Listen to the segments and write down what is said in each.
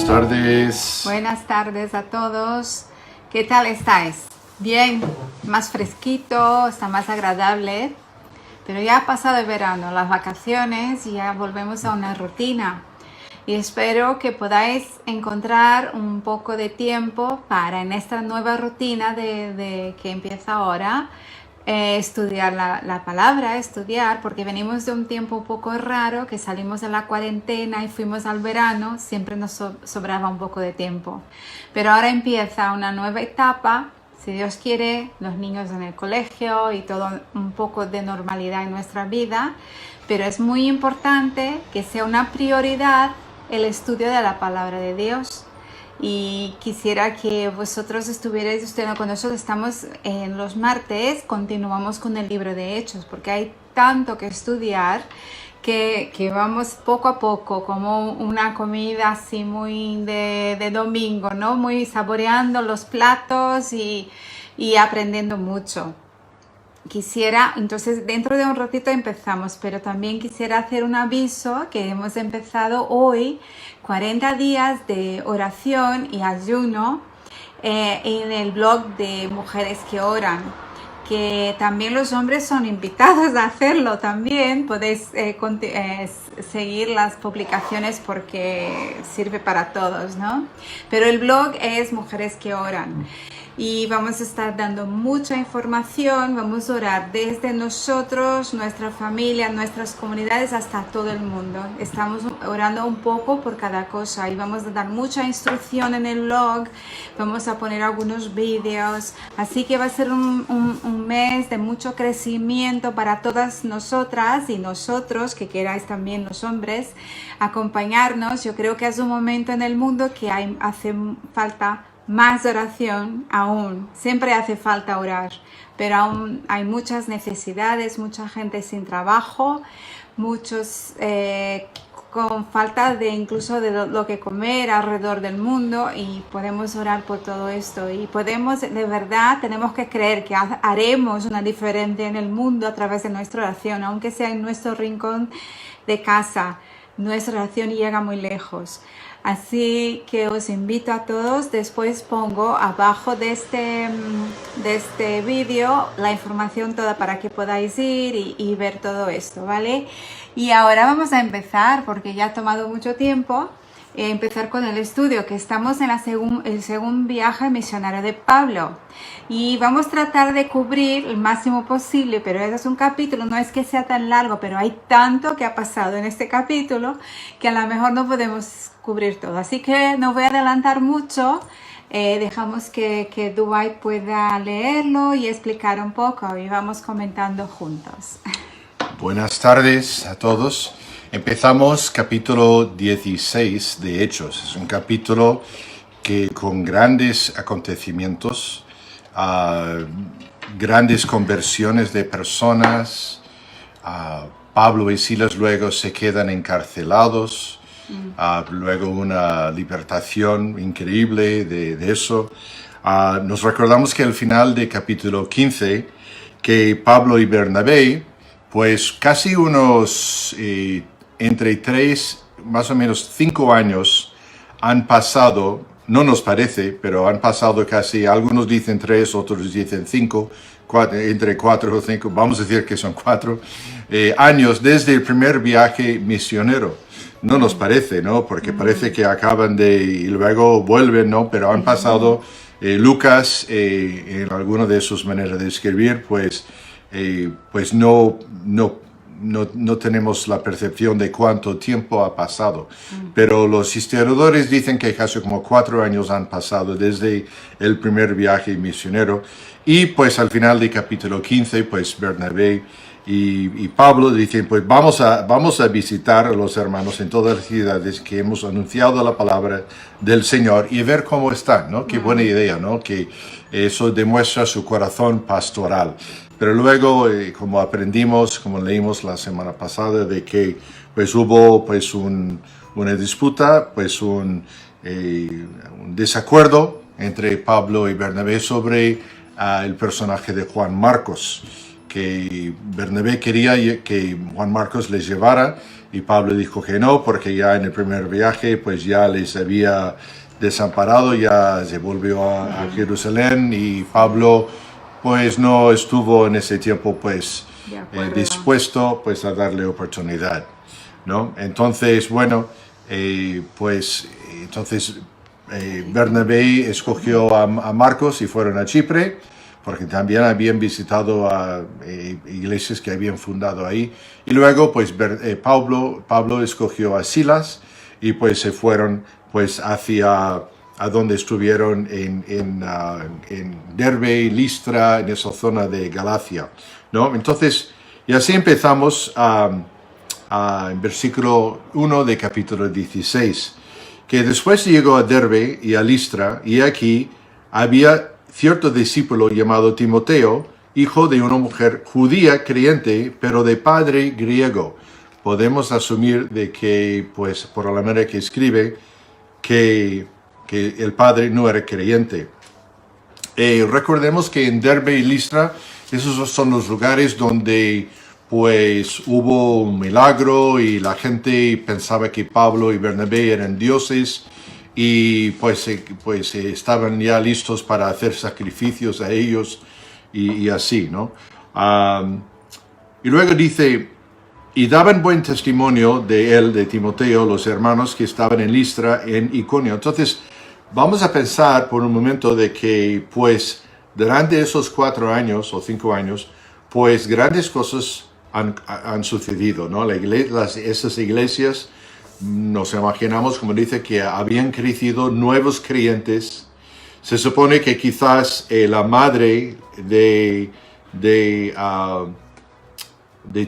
tardes. Buenas tardes a todos. ¿Qué tal estáis? Bien, más fresquito, está más agradable. Pero ya ha pasado el verano, las vacaciones y ya volvemos a una rutina. Y espero que podáis encontrar un poco de tiempo para en esta nueva rutina de que empieza ahora, estudiar la palabra, porque venimos de un tiempo un poco raro, que salimos de la cuarentena y fuimos al verano, siempre nos sobraba un poco de tiempo. Pero ahora empieza una nueva etapa, si Dios quiere, los niños en el colegio y todo un poco de normalidad en nuestra vida, pero es muy importante que sea una prioridad el estudio de la palabra de Dios. Y quisiera que vosotros estuvierais estudiando con nosotros. Estamos en los martes, continuamos con el libro de Hechos, porque hay tanto que estudiar que vamos poco a poco, como una comida así muy de domingo, ¿no? Muy saboreando los platos y aprendiendo mucho. Entonces dentro de un ratito empezamos, pero también quisiera hacer un aviso que hemos empezado hoy 40 días de oración y ayuno en el blog de Mujeres que Oran, que también los hombres son invitados a hacerlo también. Podéis seguir las publicaciones porque sirve para todos, ¿no? Pero el blog es Mujeres que Oran. Y vamos a estar dando mucha información, vamos a orar desde nosotros, nuestra familia, nuestras comunidades hasta todo el mundo. Estamos orando un poco por cada cosa y vamos a dar mucha instrucción en el blog, vamos a poner algunos vídeos, así que va a ser un mes de mucho crecimiento para todas nosotras y nosotros, que queráis también los hombres, acompañarnos. Yo creo que es un momento en el mundo que hace falta más oración aún. Siempre hace falta orar, pero aún hay muchas necesidades, mucha gente sin trabajo, muchos con falta de incluso de lo que comer alrededor del mundo, y podemos orar por todo esto y podemos, de verdad, tenemos que creer que haremos una diferencia en el mundo a través de nuestra oración, aunque sea en nuestro rincón de casa. Nuestra oración llega muy lejos. Así que os invito a todos. Después pongo abajo de este vídeo la información toda para que podáis ir y ver todo esto, ¿vale? Y ahora vamos a empezar, porque ya ha tomado mucho tiempo, empezar con el estudio, que estamos en el segundo viaje misionario de Pablo. Y vamos a tratar de cubrir el máximo posible, pero este es un capítulo, no es que sea tan largo, pero hay tanto que ha pasado en este capítulo que a lo mejor no podemos cubrir todo. Así que no voy a adelantar mucho, dejamos que Dwight pueda leerlo y explicar un poco y vamos comentando juntos. Buenas tardes a todos. Empezamos capítulo 16 de Hechos. Es un capítulo que con grandes acontecimientos, grandes conversiones de personas. Pablo y Silas luego se quedan encarcelados. Luego una libertación increíble de eso. Nos recordamos que al final de capítulo 15, que Pablo y Bernabé, pues casi unos entre 3, más o menos 5 años han pasado, no nos parece, pero han pasado casi, algunos dicen 3, otros dicen 5, entre 4 o 5, vamos a decir que son 4 años desde el primer viaje misionero. No nos parece, ¿no? Porque parece que acaban y luego vuelven, ¿no? Pero han pasado, Lucas, en alguna de sus maneras de escribir, pues no tenemos la percepción de cuánto tiempo ha pasado. Pero los historiadores dicen que casi como 4 años han pasado desde el primer viaje misionero. Y pues al final del capítulo 15, pues Bernabé y Pablo dicen, pues vamos a visitar a los hermanos en todas las ciudades que hemos anunciado la palabra del Señor y ver cómo están, ¿no? Qué buena idea, ¿no? Que eso demuestra su corazón pastoral. Pero luego, como aprendimos, como leímos la semana pasada, de que pues hubo pues una disputa, pues un desacuerdo entre Pablo y Bernabé sobre el personaje de Juan Marcos. que Bernabé quería que Juan Marcos les llevara y Pablo dijo que no, porque ya en el primer viaje pues ya les había desamparado, ya se volvió a Jerusalén y Pablo pues no estuvo en ese tiempo pues dispuesto pues a darle oportunidad, ¿no? Entonces, bueno, Bernabé escogió a Marcos y fueron a Chipre, porque también habían visitado a iglesias que habían fundado ahí. Y luego, pues, Pablo escogió a Silas y pues se fueron pues hacia a donde estuvieron en Derbe, Listra, en esa zona de Galacia, ¿no? Entonces, y así empezamos en versículo 1 de capítulo 16, que después llegó a Derbe y a Listra, y aquí había cierto discípulo llamado Timoteo, hijo de una mujer judía creyente, pero de padre griego. Podemos asumir de que, pues, por la manera que escribe, que el padre no era creyente. Recordemos que en Derbe y Listra, esos son los lugares donde pues hubo un milagro y la gente pensaba que Pablo y Bernabé eran dioses y pues estaban ya listos para hacer sacrificios a ellos y así, ¿no? Y luego dice, y daban buen testimonio de él, de Timoteo, los hermanos que estaban en Listra, en Iconio. Entonces, vamos a pensar por un momento de que, pues, durante esos 4 años o 5 años, pues grandes cosas han sucedido, ¿no? Esas iglesias, nos imaginamos, como dice, que habían crecido nuevos creyentes. Se supone que quizás la madre de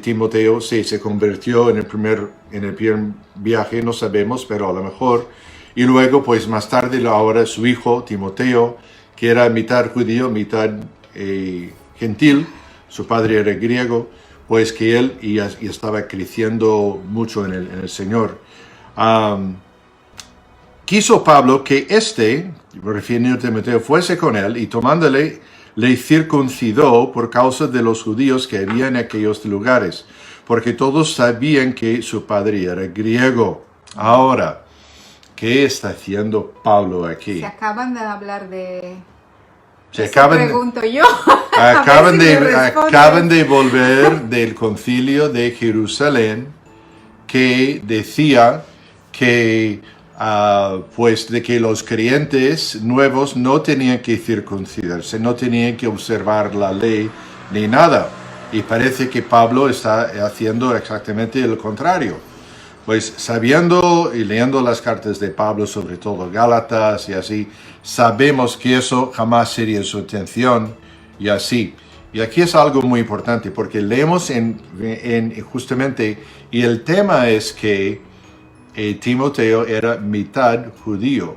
Timoteo se convirtió en el primer viaje, no sabemos, pero a lo mejor. Y luego, pues más tarde, ahora su hijo, Timoteo, que era mitad judío, mitad gentil, su padre era griego, pues que él y estaba creciendo mucho en el Señor. Quiso Pablo que refiriendo a Timoteo, fuese con él y tomándole, le circuncidó por causa de los judíos que había en aquellos lugares, porque todos sabían que su padre era griego. Ahora, ¿qué está haciendo Pablo aquí? Se acaban de hablar de... Pregunto yo. Acaban de volver del concilio de Jerusalén que decía que pues de que los creyentes nuevos no tenían que circuncidarse, no tenían que observar la ley ni nada. Y parece que Pablo está haciendo exactamente lo contrario. Pues sabiendo y leyendo las cartas de Pablo, sobre todo Gálatas y así, sabemos que eso jamás sería su intención y así. Y aquí es algo muy importante porque leemos justamente, y el tema es que Timoteo era mitad judío.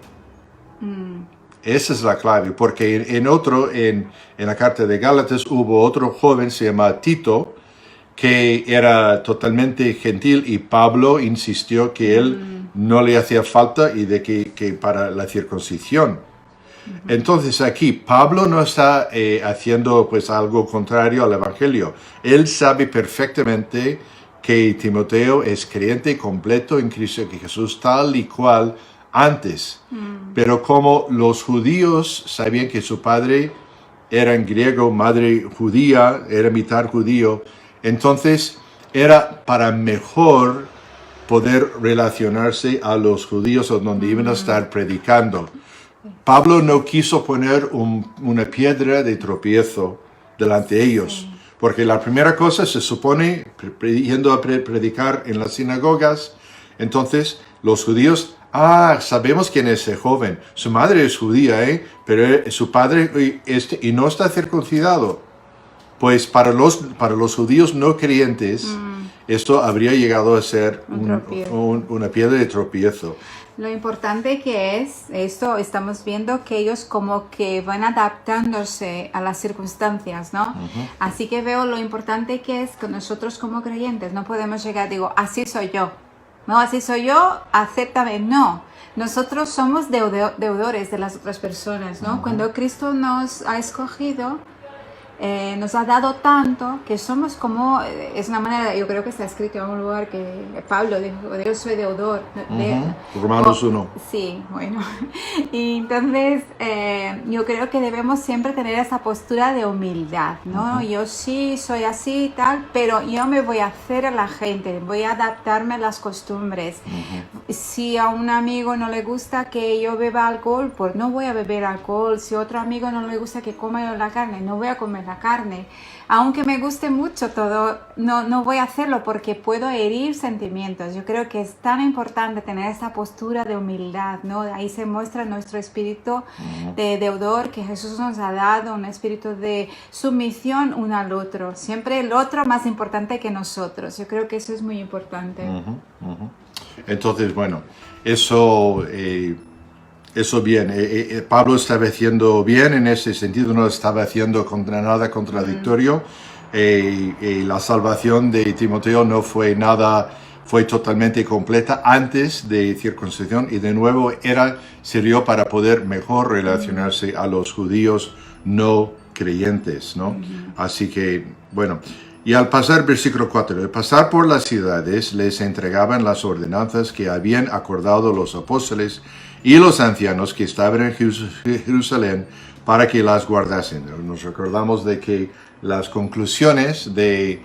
Esa es la clave, porque en la carta de Gálatas hubo otro joven, se llama Tito, que era totalmente gentil y Pablo insistió que él no le hacía falta y de que para la circuncisión. Entonces aquí Pablo no está haciendo pues algo contrario al Evangelio. Él sabe perfectamente que Timoteo es creyente completo en Cristo Jesús tal y cual antes. Pero como los judíos sabían que su padre era en griego, madre judía, era mitad judío, entonces era para mejor poder relacionarse a los judíos o donde iban a estar predicando. Pablo no quiso poner una piedra de tropiezo delante de ellos, porque la primera cosa se supone, yendo a predicar en las sinagogas, entonces los judíos, sabemos quién es ese joven, su madre es judía, pero su padre y no está circuncidado. Pues para los judíos no creyentes, esto habría llegado a ser una piedra de tropiezo. Lo importante que es esto, estamos viendo que ellos como que van adaptándose a las circunstancias, ¿no? Así que veo lo importante que es que nosotros como creyentes no podemos llegar, digo, así soy yo, no, así soy yo, acéptame, no. Nosotros somos deudores de las otras personas, ¿no? Cuando Cristo nos ha escogido, nos ha dado tanto que somos como, es una manera, yo creo que está escrito en un lugar que Pablo dijo, yo soy deudor. Romanos 1. Sí, bueno. Y entonces yo creo que debemos siempre tener esa postura de humildad, ¿no? Yo sí soy así y tal, pero yo me voy a hacer a la gente, voy a adaptarme a las costumbres. Si a un amigo no le gusta que yo beba alcohol, pues no voy a beber alcohol. Si a otro amigo no le gusta que coma yo la carne, no voy a comer la carne. Aunque me guste mucho todo, no voy a hacerlo porque puedo herir sentimientos. Yo creo que es tan importante tener esa postura de humildad, ¿no? Ahí se muestra nuestro espíritu de deudor que Jesús nos ha dado, un espíritu de sumisión uno al otro. Siempre el otro más importante que nosotros. Yo creo que eso es muy importante. Entonces, bueno, eso bien. Pablo estaba haciendo bien en ese sentido, no estaba haciendo nada contradictorio. La salvación de Timoteo no fue fue totalmente completa antes de circuncisión y de nuevo sirvió para poder mejor relacionarse a los judíos no creyentes, ¿no? Así que, bueno. Y al pasar, versículo 4, al pasar por las ciudades, les entregaban las ordenanzas que habían acordado los apóstoles y los ancianos que estaban en Jerusalén para que las guardasen. Nos recordamos de que las conclusiones del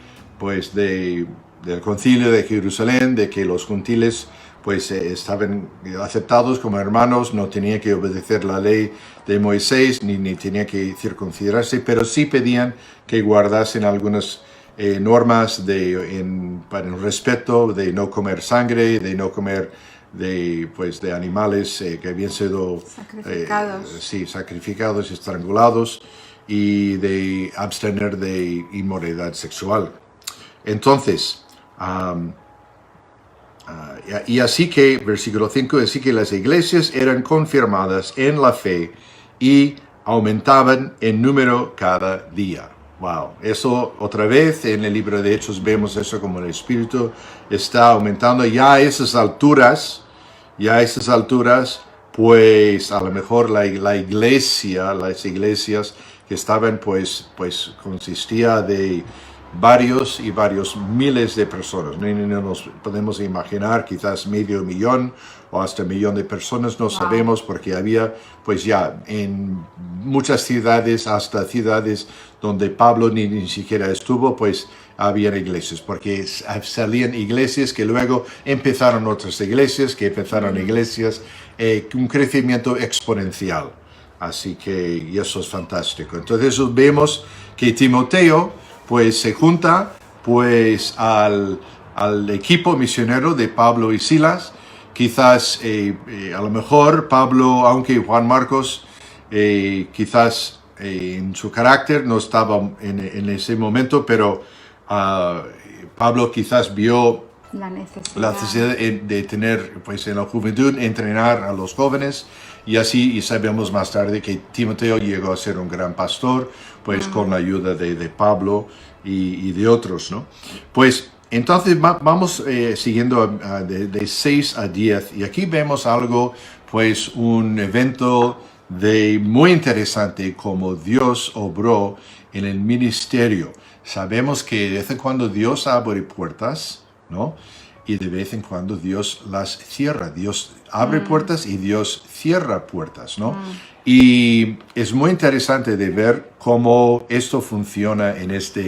concilio de Jerusalén, de que los gentiles pues estaban aceptados como hermanos, no tenían que obedecer la ley de Moisés, ni tenían que circuncidarse, pero sí pedían que guardasen algunas normas para el respeto, de no comer sangre, de no comer de animales que habían sido sacrificados, estrangulados, y de abstener de inmoralidad sexual. Entonces, y así que, versículo 5, así que las iglesias eran confirmadas en la fe y aumentaban en número cada día. Wow, eso otra vez en el libro de Hechos vemos eso como el Espíritu está aumentando ya a esas alturas, pues a lo mejor las iglesias que estaban pues consistía de varios y varios miles de personas. No nos podemos imaginar, quizás 500,000 o hasta 1,000,000 de personas, no sabemos, porque había pues ya en muchas ciudades, hasta ciudades donde Pablo ni siquiera estuvo, pues había iglesias, porque salían iglesias que luego empezaron otras iglesias, que empezaron iglesias, un crecimiento exponencial. Así que y eso es fantástico. Entonces vemos que Timoteo pues se junta pues al equipo misionero de Pablo y Silas. Quizás a lo mejor Pablo, aunque Juan Marcos quizás en su carácter no estaba en ese momento, pero Pablo quizás vio la necesidad de tener pues en la juventud entrenar a los jóvenes, y sabemos más tarde que Timoteo llegó a ser un gran pastor pues con la ayuda de Pablo y de otros, ¿no? Pues entonces vamos siguiendo de 6 a 10, y aquí vemos algo, pues un evento muy interesante, como Dios obró en el ministerio. Sabemos que de vez en cuando Dios abre puertas, ¿no? Y de vez en cuando Dios las cierra. Dios abre puertas y Dios cierra puertas, ¿no? Y es muy interesante de ver cómo esto funciona en esta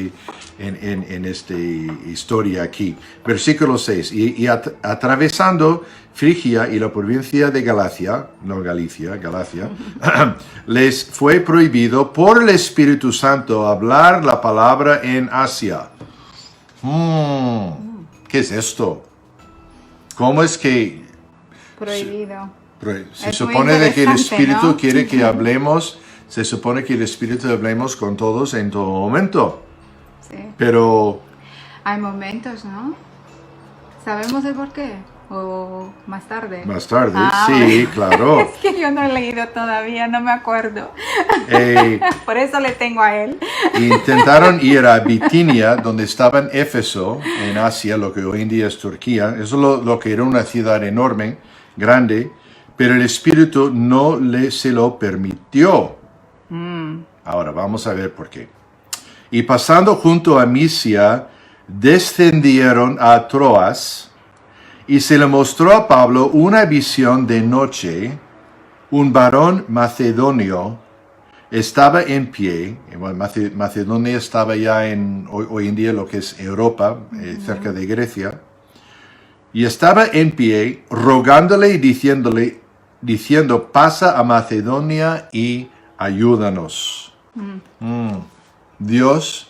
historia aquí. Versículo 6. Y atravesando Frigia y la provincia de Galacia, les fue prohibido por el Espíritu Santo hablar la palabra en Asia. ¿Qué es esto? ¿Cómo es que prohibido? Se supone de que el Espíritu, ¿no?, quiere que hablemos, se supone que el Espíritu hablemos con todos en todo momento. Sí. Pero hay momentos, ¿no? ¿Sabemos el por qué? ¿O más tarde? Más tarde, sí, claro. Es que yo no he leído todavía, no me acuerdo. Por eso le tengo a él. Intentaron ir a Bitinia, donde estaba en Éfeso, en Asia, lo que hoy en día es Turquía. Eso es lo que era una ciudad enorme, grande, pero el Espíritu no se lo permitió. Ahora, vamos a ver por qué. Y pasando junto a Misia, descendieron a Troas, y se le mostró a Pablo una visión de noche. Un varón macedonio estaba en pie. Macedonia estaba ya hoy en día lo que es Europa, cerca de Grecia. Y estaba en pie, rogándole y diciendo, pasa a Macedonia y ayúdanos. Dios,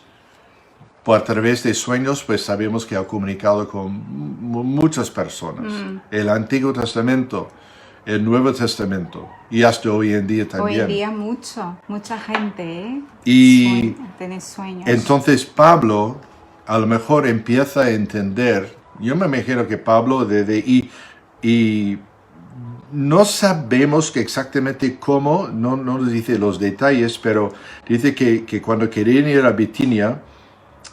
a través de sueños, pues sabemos que ha comunicado con muchas personas. El Antiguo Testamento, el Nuevo Testamento, y hasta hoy en día también. Hoy en día mucha gente, Y tiene sueños. entonces Pablo a lo mejor empieza a entender, yo me imagino que Pablo y no sabemos exactamente cómo, no nos dice los detalles, pero dice que cuando querían ir a Bitinia,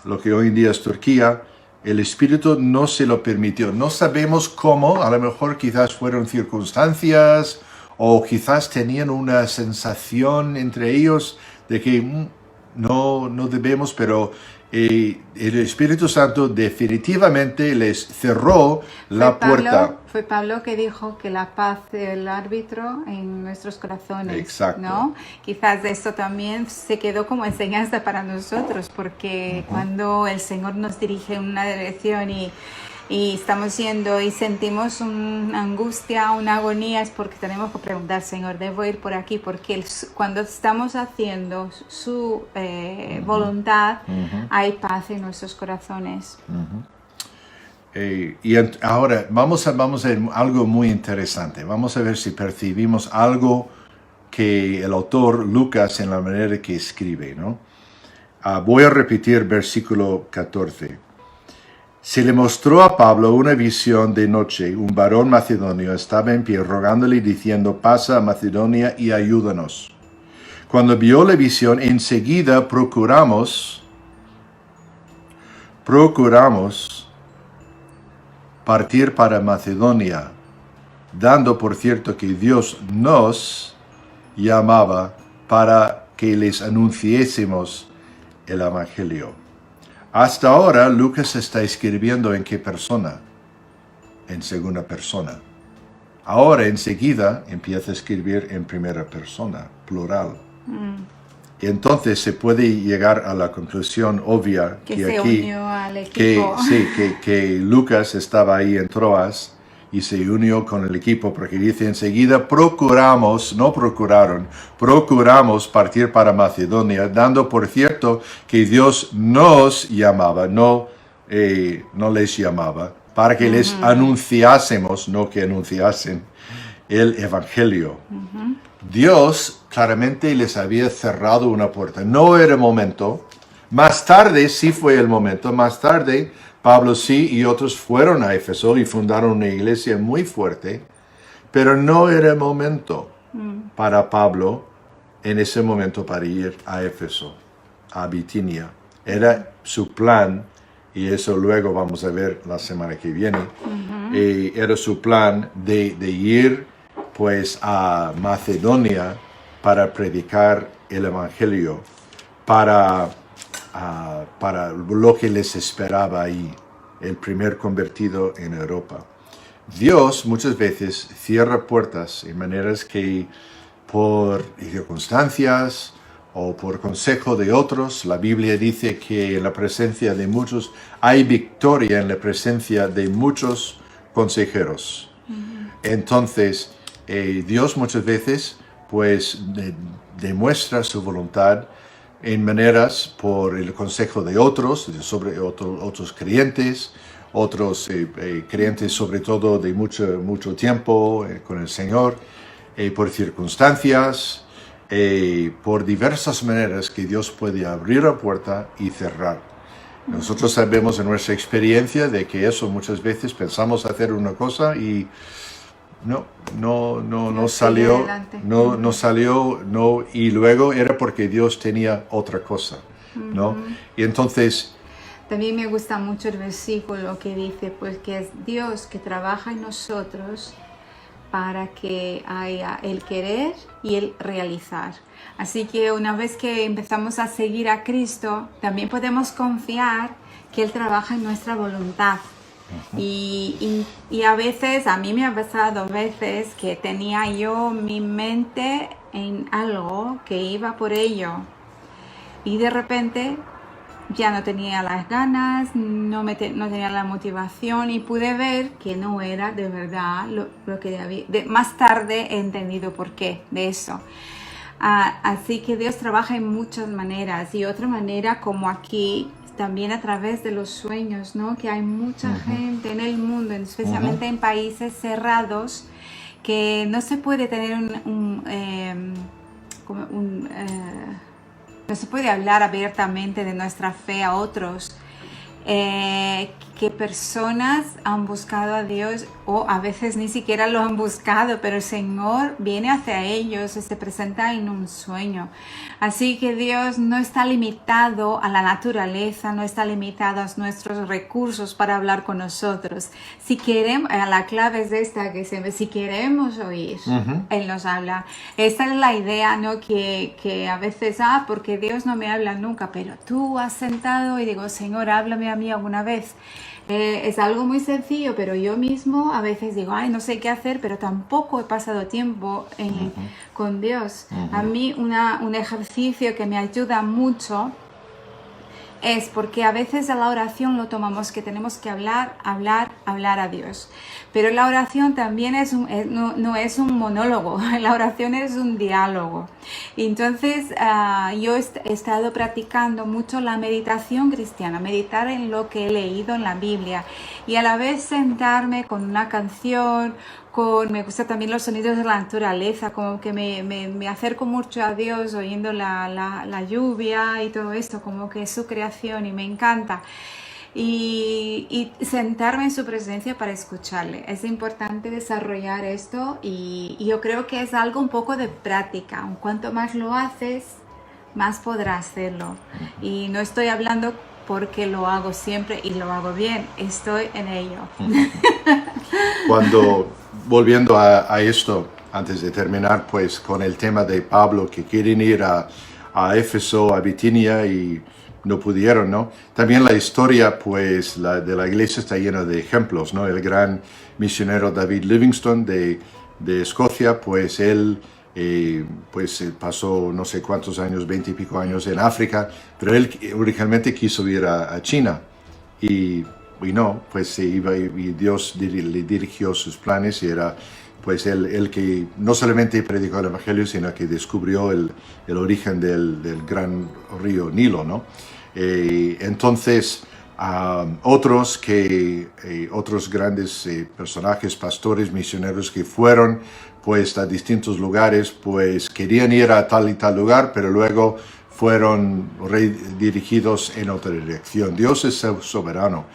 lo que hoy en día es Turquía, el Espíritu no se lo permitió. No sabemos cómo, a lo mejor quizás fueron circunstancias o quizás tenían una sensación entre ellos de que no debemos, pero el Espíritu Santo definitivamente les cerró la puerta. Fue Pablo que dijo que la paz es el árbitro en nuestros corazones. Exacto. ¿No? Quizás eso también se quedó como enseñanza para nosotros, porque cuando el Señor nos dirige en una dirección y estamos yendo y sentimos una angustia, una agonía, es porque tenemos que preguntar, Señor, ¿debo ir por aquí? Porque cuando estamos haciendo su voluntad, hay paz en nuestros corazones. Ahora vamos a ver algo muy interesante. Vamos a ver si percibimos algo que el autor Lucas en la manera que escribe, ¿no? Voy a repetir versículo 14. Se le mostró a Pablo una visión de noche. Un varón macedonio estaba en pie rogándole y diciendo, pasa a Macedonia y ayúdanos. Cuando vio la visión, enseguida procuramos partir para Macedonia, dando por cierto que Dios nos llamaba para que les anunciésemos el Evangelio. Hasta ahora, Lucas está escribiendo en qué persona, en segunda persona. Ahora, enseguida, empieza a escribir en primera persona, plural. Y entonces se puede llegar a la conclusión obvia que que se aquí, unió al equipo. que Lucas estaba ahí en Troas y se unió con el equipo, porque dice enseguida procuramos partir para Macedonia, dando por cierto que Dios nos llamaba, no les llamaba, para que les anunciásemos, no que anunciasen el Evangelio. Dios claramente les había cerrado una puerta. No era el momento. Más tarde sí fue el momento. Más tarde Pablo sí y otros fueron a Éfeso y fundaron una iglesia muy fuerte. Pero no era el momento para Pablo en ese momento para ir a Éfeso, a Bitinia. Era su plan, y eso luego vamos a ver la semana que viene. Era su plan de ir pues a Macedonia para predicar el Evangelio, para lo que les esperaba ahí, el primer convertido en Europa. Dios muchas veces cierra puertas en maneras que por circunstancias o por consejo de otros, la Biblia dice que en la presencia de muchos hay victoria en la presencia de muchos consejeros. Entonces, Dios muchas veces pues demuestra su voluntad en maneras por el consejo de otros, sobre otros creyentes, otros creyentes sobre todo de mucho tiempo con el Señor, por circunstancias, por diversas maneras que Dios puede abrir la puerta y cerrar. Nosotros sabemos en nuestra experiencia de que eso muchas veces pensamos hacer una cosa y no salió, y luego era porque Dios tenía otra cosa, ¿no? Y entonces también me gusta mucho el versículo que dice, pues que es Dios que trabaja en nosotros para que haya el querer y el realizar. Así que una vez que empezamos a seguir a Cristo, también podemos confiar que Él trabaja en nuestra voluntad. Y a veces, a mí me ha pasado veces que tenía yo mi mente en algo, que iba por ello, y de repente ya no tenía las ganas, no tenía la motivación, y pude ver que no era de verdad lo que había. Más tarde he entendido por qué de eso. Así que Dios trabaja en muchas maneras, y otra manera, como aquí, también a través de los sueños, ¿no? Que hay mucha gente en el mundo, especialmente en países cerrados, que no se puede tener no se puede hablar abiertamente de nuestra fe a otros, que personas han buscado a Dios, o a veces ni siquiera lo han buscado, pero el Señor viene hacia ellos y se presenta en un sueño. Así que Dios no está limitado a la naturaleza, no está limitado a nuestros recursos para hablar con nosotros. Si queremos, la clave es esta, si queremos oír, Él nos habla. Esta es la idea, ¿no? Que a veces, porque Dios no me habla nunca, pero tú has sentado y digo, Señor, háblame a mí alguna vez. Es algo muy sencillo, pero yo mismo a veces digo, no sé qué hacer, pero tampoco he pasado tiempo con Dios. A mí un ejercicio que me ayuda mucho es porque a veces a la oración lo tomamos que tenemos que hablar a Dios. Pero la oración también no es un monólogo, la oración es un diálogo. Entonces yo he estado practicando mucho la meditación cristiana, meditar en lo que he leído en la Biblia, y a la vez sentarme con una canción. Me gustan también los sonidos de la naturaleza, como que me acerco mucho a Dios oyendo la lluvia y todo esto, como que es su creación y me encanta. Y sentarme en su presencia para escucharle. Es importante desarrollar esto, y yo creo que es algo un poco de práctica. Cuanto más lo haces, más podrás hacerlo. Y no estoy hablando porque lo hago siempre y lo hago bien, estoy en ello. Volviendo a esto, antes de terminar, pues con el tema de Pablo, que quieren ir a Éfeso, a Bitinia, y no pudieron, ¿no? También la historia, pues, de la iglesia está llena de ejemplos, ¿no? El gran misionero David Livingstone de Escocia, pues él pasó no sé cuántos años, 20 y pico años en África, pero él originalmente quiso ir a China, y no, pues se iba, y Dios le dirigió sus planes, y era pues él que no solamente predicó el Evangelio, sino que descubrió el origen del gran río Nilo, ¿no? Entonces, otros grandes personajes, pastores, misioneros que fueron pues a distintos lugares, pues querían ir a tal y tal lugar, pero luego fueron redirigidos en otra dirección. Dios es soberano,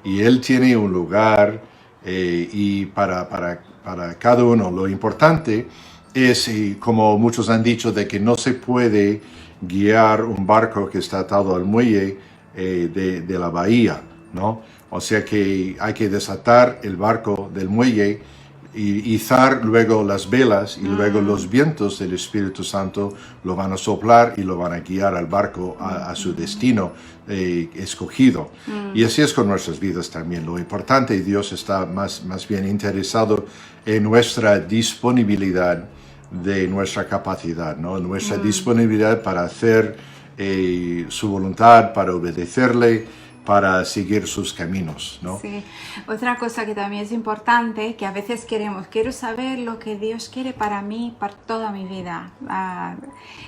y Él tiene un lugar, y para cada uno. Lo importante es, como muchos han dicho, de que no se puede guiar un barco que está atado al muelle de la bahía, ¿no? O sea que hay que desatar el barco del muelle y izar luego las velas, y luego los vientos del Espíritu Santo lo van a soplar y lo van a guiar al barco a su destino escogido. Y así es con nuestras vidas también. Lo importante, Dios está más bien interesado en nuestra disponibilidad, de nuestra capacidad, ¿no? Nuestra disponibilidad para hacer su voluntad, para obedecerle, para seguir sus caminos, ¿no? Sí. Otra cosa que también es importante, que a veces quiero saber lo que Dios quiere para mí, para toda mi vida.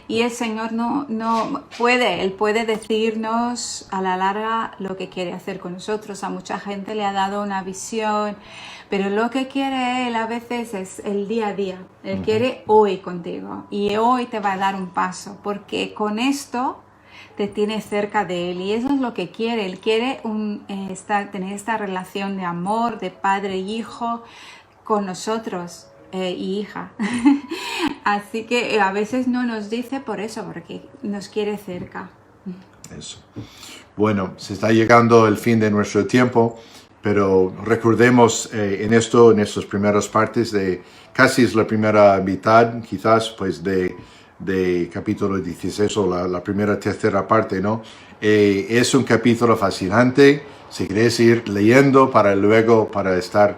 Y el Señor no puede, Él puede decirnos a la larga lo que quiere hacer con nosotros. A mucha gente le ha dado una visión, pero lo que quiere Él a veces es el día a día. Él quiere hoy contigo, y hoy te va a dar un paso, porque con esto te tiene cerca de Él, y eso es lo que quiere. Él quiere tener esta relación de amor, de padre e hijo con nosotros, y hija. Así que a veces no nos dice por eso, porque nos quiere cerca. Eso. Bueno, se está llegando el fin de nuestro tiempo, pero recordemos en estas primeras partes casi es la primera mitad, quizás, pues de capítulo 16 o la primera tercera parte, ¿no? Es un capítulo fascinante, si queréis ir leyendo para estar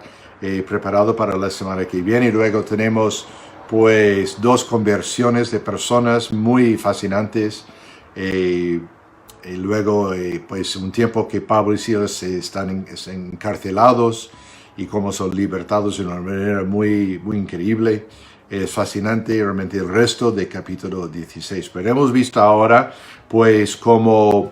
preparado para la semana que viene. Y luego tenemos pues 2 conversiones de personas muy fascinantes. Y luego pues un tiempo que Pablo y Silas están encarcelados y cómo son libertados de una manera muy, muy increíble. Es fascinante realmente el resto de capítulo 16. Pero hemos visto ahora pues cómo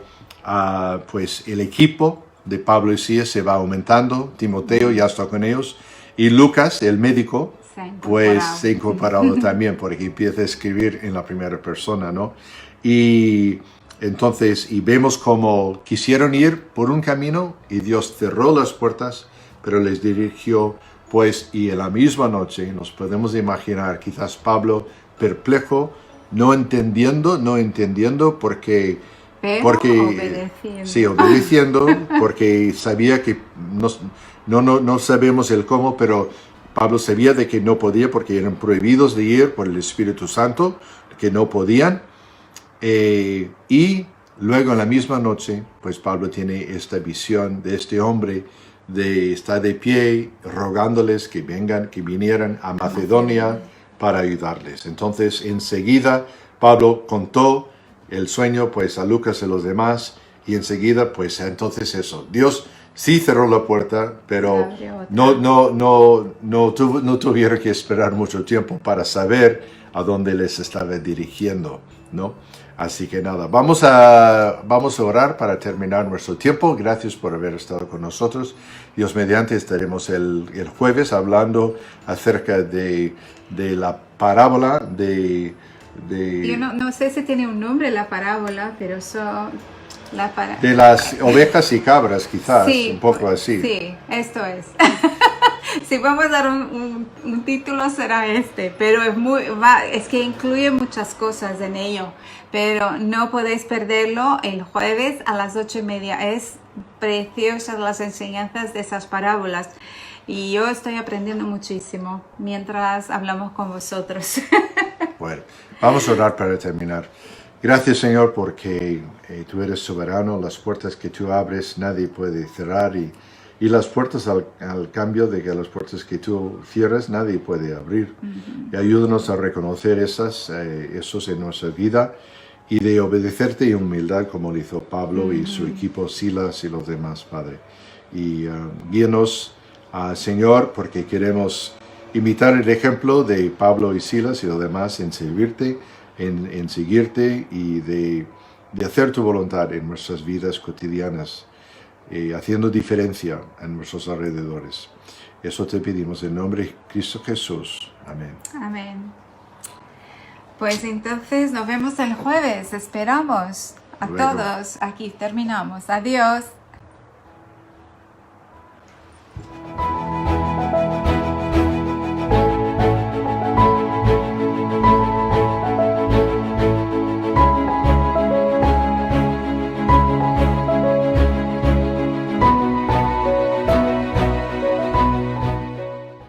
pues el equipo de Pablo y Silas se va aumentando. Timoteo ya está con ellos. Y Lucas, el médico, pues se ha incorporado también porque empieza a escribir en la primera persona, ¿no? Y entonces, y vemos cómo quisieron ir por un camino y Dios cerró las puertas, pero les dirigió, pues, y en la misma noche nos podemos imaginar quizás Pablo perplejo, no entendiendo porque obedeciendo. Sí, obedeciendo, porque sabía que no sabemos el cómo, pero Pablo sabía de que no podía porque eran prohibidos de ir por el Espíritu Santo, que no podían. Y luego en la misma noche, pues Pablo tiene esta visión de este hombre está de pie rogándoles que vinieran a Macedonia para ayudarles. Entonces enseguida Pablo contó el sueño pues a Lucas y a los demás y enseguida pues entonces eso, Dios sí cerró la puerta, pero no tuvieron que esperar mucho tiempo para saber a dónde les estaba dirigiendo, ¿no? Así que nada, vamos a orar para terminar nuestro tiempo. Gracias por haber estado con nosotros. Dios mediante estaremos el jueves hablando acerca de la parábola de... Yo no sé si tiene un nombre la parábola, pero de las ovejas y cabras, quizás, sí, un poco así. Sí, esto es. Si vamos a dar un título será este, pero es que incluye muchas cosas en ello, pero no podéis perderlo el jueves a las 8:30. Es preciosas las enseñanzas de esas parábolas y yo estoy aprendiendo muchísimo mientras hablamos con vosotros. Bueno, vamos a orar para terminar. Gracias, Señor, porque tú eres soberano, las puertas que tú abres nadie puede cerrar y las puertas al cambio de que las puertas que tú cierras nadie puede abrir. Y ayúdanos a reconocer esos en nuestra vida y de obedecerte en humildad como lo hizo Pablo y su equipo Silas y los demás, Padre. Y guíanos, Señor, porque queremos imitar el ejemplo de Pablo y Silas y los demás en servirte, en seguirte y de hacer tu voluntad en nuestras vidas cotidianas, haciendo diferencia en nuestros alrededores. Eso te pedimos en nombre de Cristo Jesús. Amén. Amén. Pues entonces nos vemos el jueves. Esperamos a todos. Aquí terminamos. Adiós.